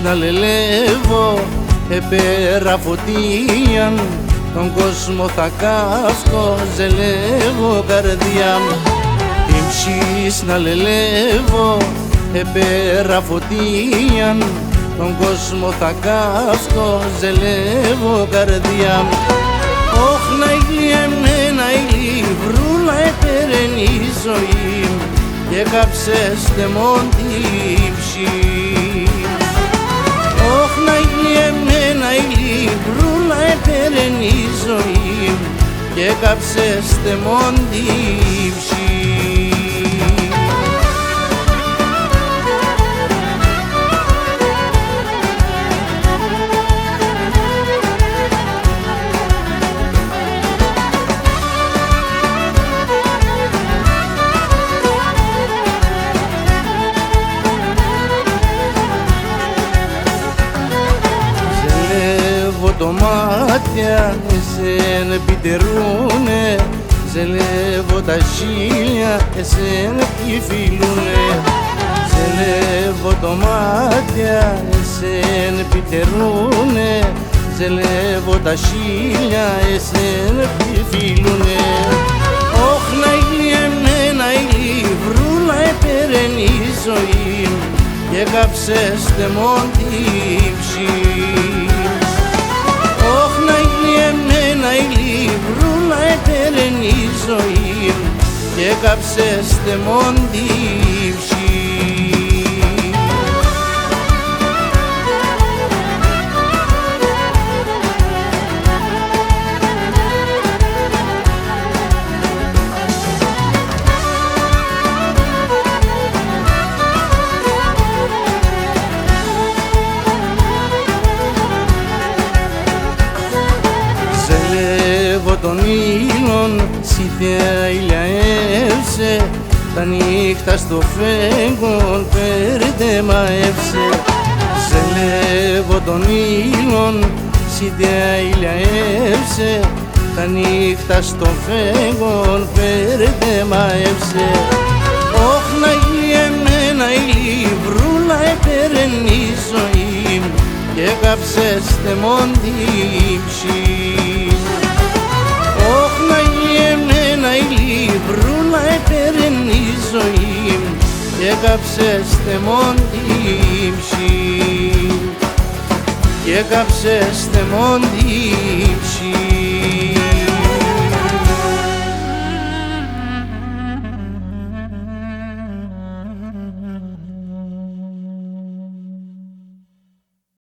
Να λελεύω επέρα φωτίαν, τον κόσμο θα κάσκω, ζελεύω καρδιά. Την ψης να λελεύω επέρα φωτίαν, τον κόσμο θα κάσκω, ζελεύω καρδιά. Όχ να ηλί εμένα ηλί βρούλα επέρεν η ζωή, και κάψες τεμόν την ψη. Όχ να ηλί εμένα ηλί βρούλα επέρεν η ζωή, και κάψες τεμόν την ψη. Το μάτια εσέν επιτερούνε, ζελεύω τα χείλια εσέν επιφυλούνε. Ζελεύω το μάτια εσέν επιτερούνε, ζελεύω τα χείλια εσέν επιφυλούνε. Όχ να ηλί εμένα ηλί βρούλα επέρεν η ζωή, και κάψες τεμόν την ψη. Όχ να ηλί εμένα ηλί βρούλα επέρεν η ζωή, και κάψες τεμόν την ψη. Ζελεύω τον ήλον, σι θεία ηλιαεύσε, τα νύχτα στο φέγγον περδεμαεύσε. Ζελεύω τον ήλον, σι θεία ηλιαεύσε, τα νύχτα στο φέγγον περδεμαεύσε. Όχ να ηλί εμένα ηλί βρούλα επέρεν η ζωή, και κάψες τεμόν την ψη. Όχ να ηλί εμένα ηλί βρούλα επέρεν η ζωή, και κάψες τεμόν την ψη, και κάψες τεμόν την ψη.